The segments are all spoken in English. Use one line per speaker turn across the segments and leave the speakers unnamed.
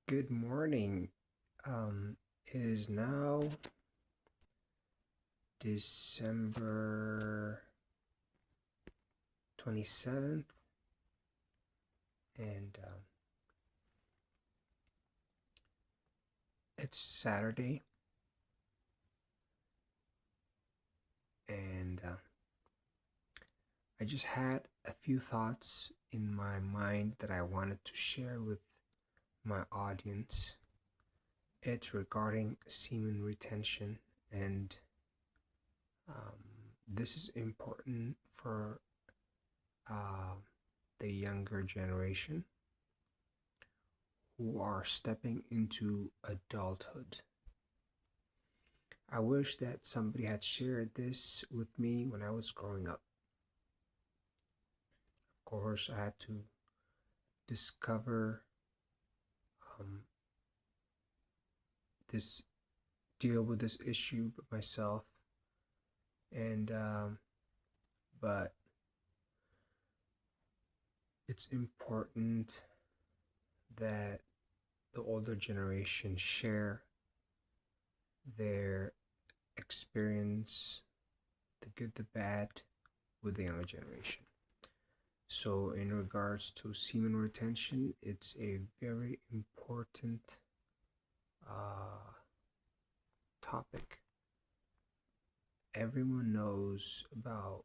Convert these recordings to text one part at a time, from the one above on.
Good morning. It is now December 27th, and it's Saturday, and I just had a few thoughts in my mind that I wanted to share with my audience. It's regarding semen retention, and um, this is important for uh, the younger generation who are stepping into adulthood. I wish that somebody had shared this with me when I was growing up. Of course, I had to discover um, this, deal with this issue myself, and but it's important that the older generation share their experience, the good, the bad, with the younger generation. So, in regards to semen retention, it's a very important uh, topic. Everyone knows about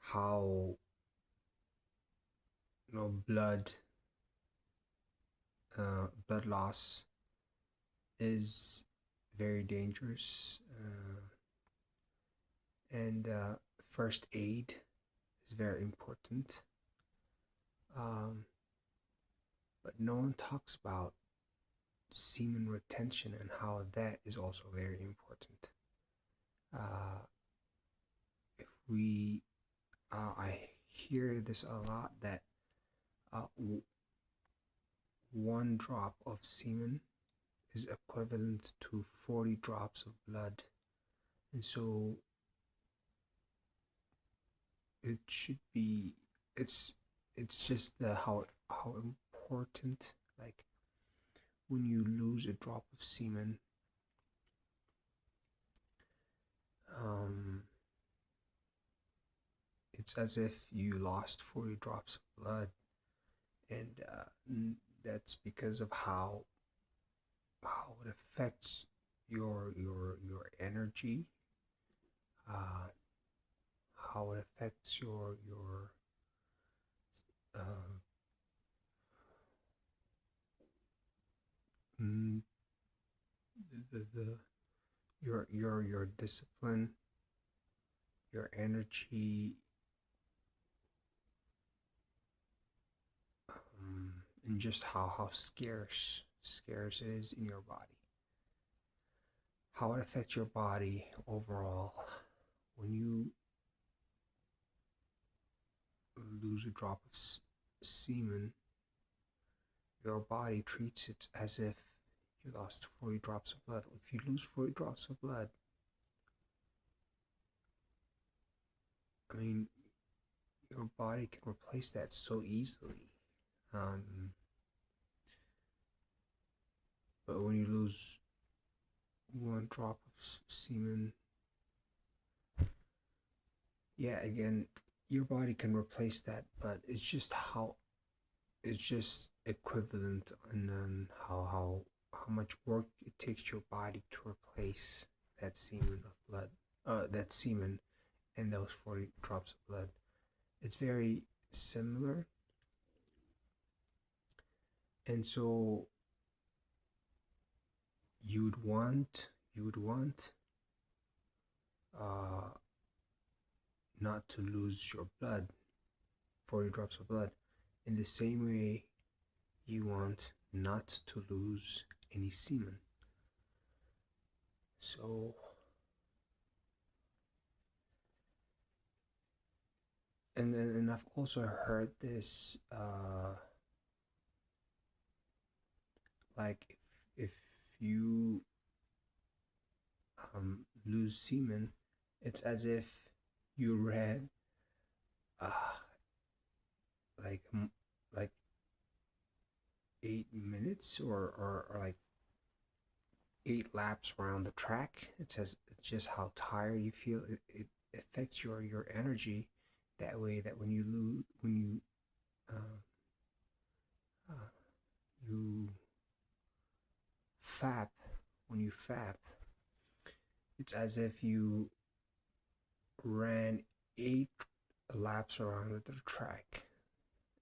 how blood loss is very dangerous, and first aid is very important. Um, but no one talks about semen retention and how that is also very important. Uh, if we, I hear this a lot that uh, one drop of semen is equivalent to 40 drops of blood, and so it should be. It's it's just the how important, like, when you lose a drop of semen, um, it's as if you lost 40 drops of blood, and that's because of how it affects your energy, uh, how it affects your uh, mm, the your discipline, your energy, and just how scarce it is in your body. How it affects your body overall. When you lose a drop of semen, your body treats it as if you lost 40 drops of blood. If you lose 40 drops of blood, I mean, your body can replace that so easily. Um, but when you lose one drop of semen, yeah, again, your body can replace that, but it's just equivalent, and then how much work it takes your body to replace that semen of blood, that semen and those 40 drops of blood. It's very similar, and so you would want uh, not to lose your blood, 40 drops of blood, in the same way you want not to lose any semen. So, and I've also heard this, like, if you lose semen, it's as if you read uh, like like 8 minutes or like 8 laps around the track. It says just how tired you feel. It affects your energy that way. That when you lose, uh, uh, you fap, when you fap, it's as if you ran 8 laps around the track.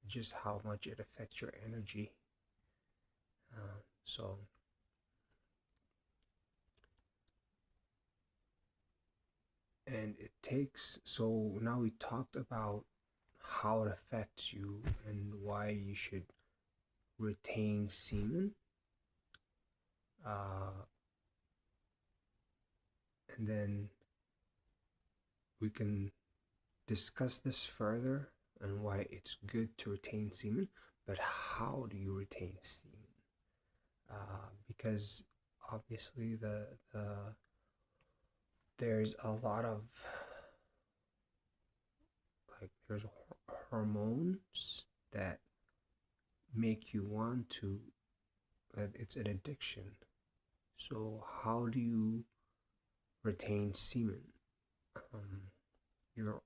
Just how much it affects your energy. So and it takes, so now we talked about how it affects you and why you should retain semen, uh, and then we can discuss this further and why it's good to retain semen. But how do you retain semen? Because obviously there's a lot of, like, there's hormones that make you want to, that it's an addiction. So how do you retain semen? Um, you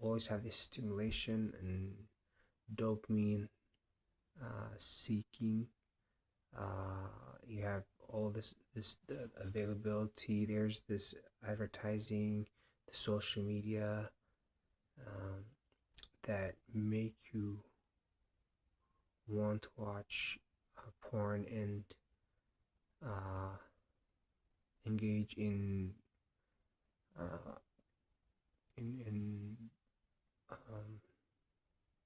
always have this stimulation and dopamine seeking. You have all this the availability. There's this advertising, the social media, um, that make you want to watch porn and uh, engage uh, in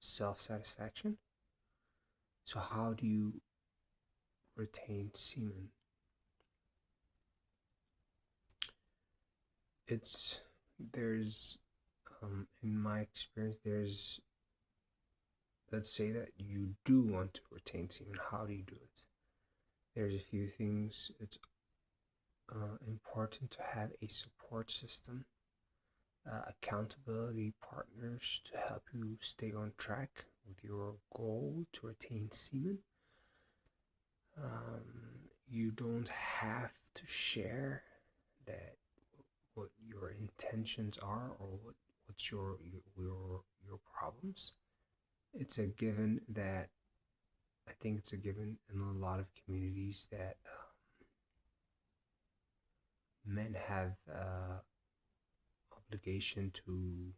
self-satisfaction. So how do you retain semen? It's there's in my experience, there's, let's say that you do want to retain semen. How do you do it? There's a few things. It's important to have a support system, accountability partners to help you stay on track with your goal to retain semen. You don't have to share that what your intentions are or what's your problems. It's a given that, I think it's a given in a lot of communities that men have obligation to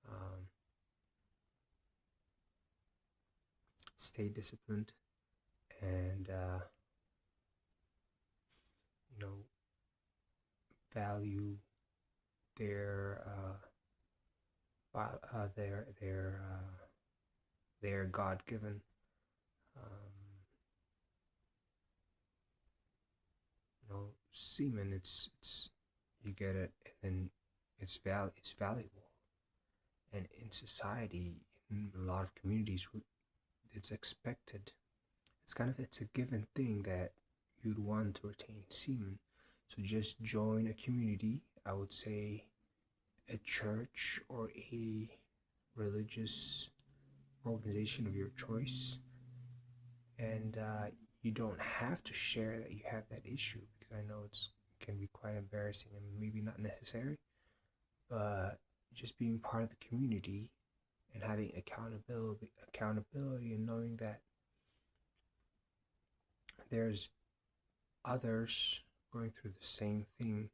um, stay disciplined and you know, value their their God-given semen. It's you get it, and then it's valuable, and in society, in a lot of communities, it's expected. It's a given thing that you'd want to retain semen. So just join a community. I would say a church or a religious organization of your choice, and you don't have to share that you have that issue, because I know it can be quite embarrassing and maybe not necessary, but just being part of the community and having accountability and knowing that there's others going through the same thing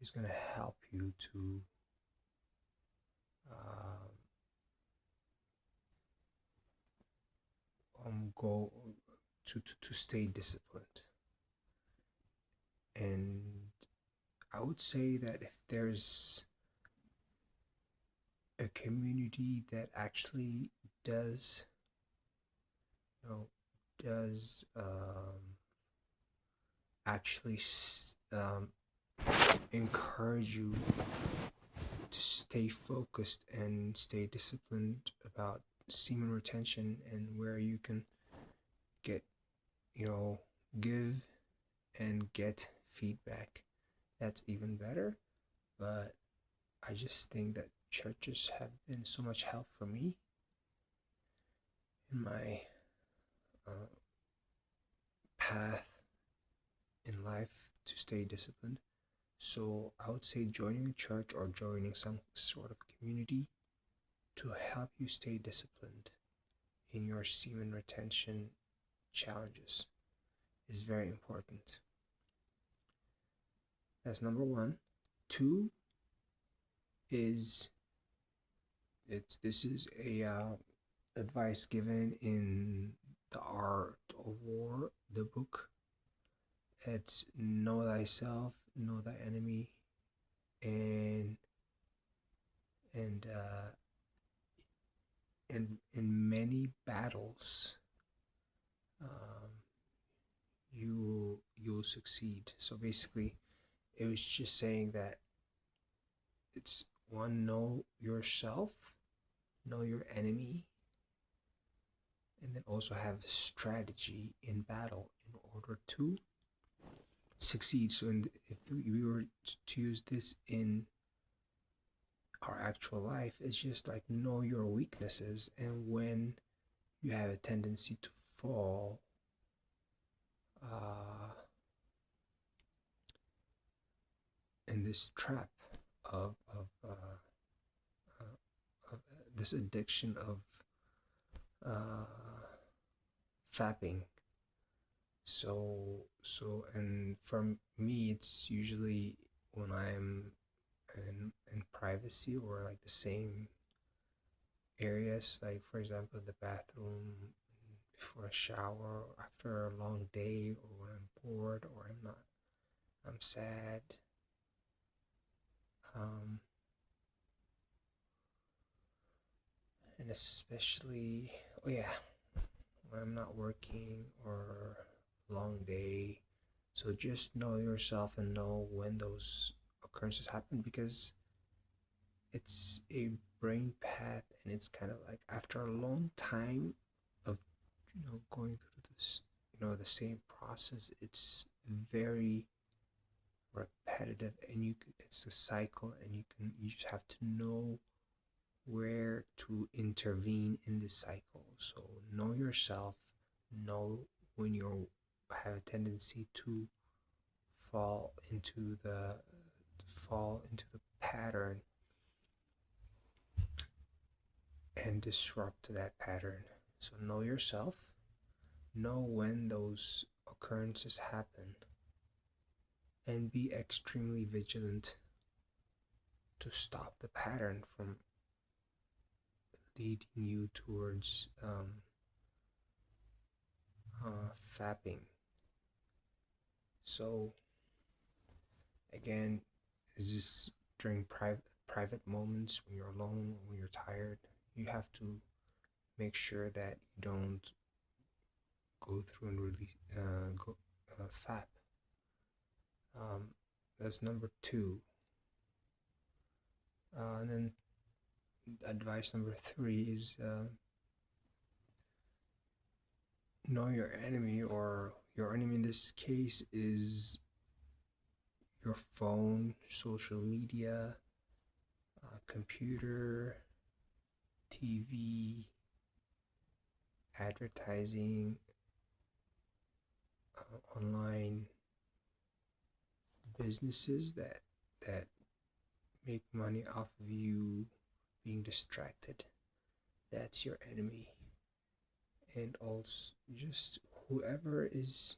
is going to help you to go to stay disciplined. And I would say that if there's a community that actually does, you know, does actually encourage you to stay focused and stay disciplined about semen retention, and where you can get, give and get feedback, that's even better. But I just think that churches have been so much help for me in my path in life to stay disciplined. So I would say joining a church or joining some sort of community to help you stay disciplined in your semen retention challenges is very important. That's number one. Two is this is a advice given in The Art of War, the book. It's know thyself, know thy enemy, and and in many battles, um, you'll succeed. So basically, it was just saying that it's one, know yourself, know your enemy, and then also have the strategy in battle in order to succeed. So if we were to use this in our actual life, it's just like know your weaknesses, and when you have a tendency to fall, uh, in this trap of this addiction of uh, fapping. And for me, it's usually when I'm in privacy or like the same areas, like for example, the bathroom, before a shower, after a long day, or when I'm bored, or I'm sad. Um, and especially, oh yeah, when I'm not working or long day. So just know yourself and know when those occurrences happen, because it's a brain path, and it's kind of like after a long time of going through this, the same process, it's very repetitive, and it's a cycle, and you just have to know where to intervene in this cycle. So know yourself, know when you have a tendency to fall into the pattern, and disrupt that pattern. So know yourself, know when those occurrences happen, and be extremely vigilant to stop the pattern from leading you towards fapping. So again, is this during private moments when you're alone, when you're tired, you have to make sure that you don't go through and really go fap. That's number two. And then advice number three is know your enemy, or your enemy in this case is your phone, social media, computer, TV, advertising, online businesses that make money off of you being distracted. That's your enemy. And also just whoever is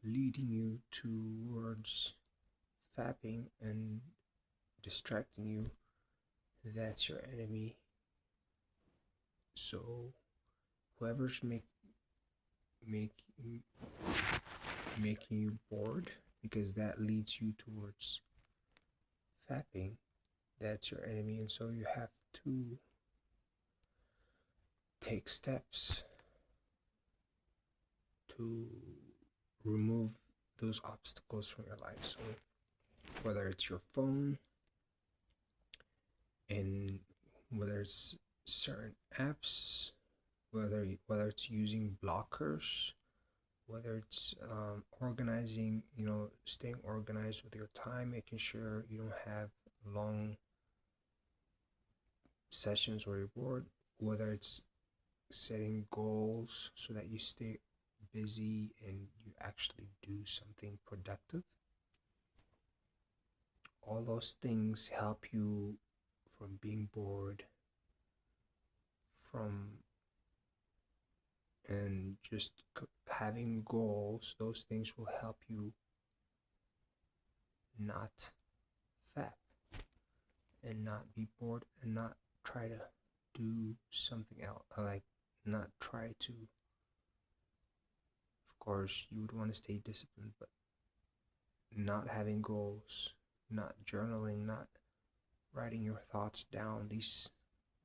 leading you towards fapping and distracting you, that's your enemy. So whoever's make making you bored, because that leads you towards fapping, that's your enemy. And so you have to take steps to remove those obstacles from your life. So whether it's your phone, and whether it's certain apps, whether it's using blockers, whether it's organizing, staying organized with your time, making sure you don't have long sessions where you're bored, whether it's setting goals so that you stay busy and you actually do something productive. All those things help you from being bored, from and just having goals. Those things will help you not fap and not be bored and not try to do something else, like not try to, of course you would want to stay disciplined, but not having goals, not journaling, not writing your thoughts down, these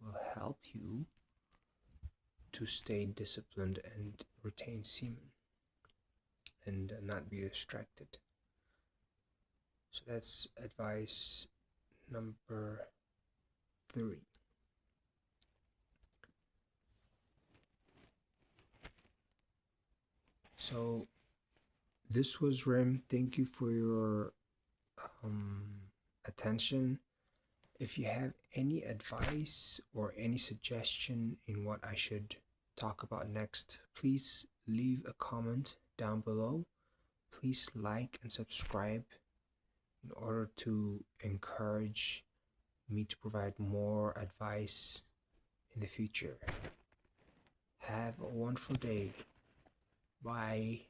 will help you to stay disciplined and retain semen and not be distracted. So that's advice number 3. So this was Rim. Thank you for your attention. If you have any advice or any suggestion in what I should talk about next, please leave a comment down below. Please like and subscribe in order to encourage me to provide more advice in the future. Have a wonderful day. Bye.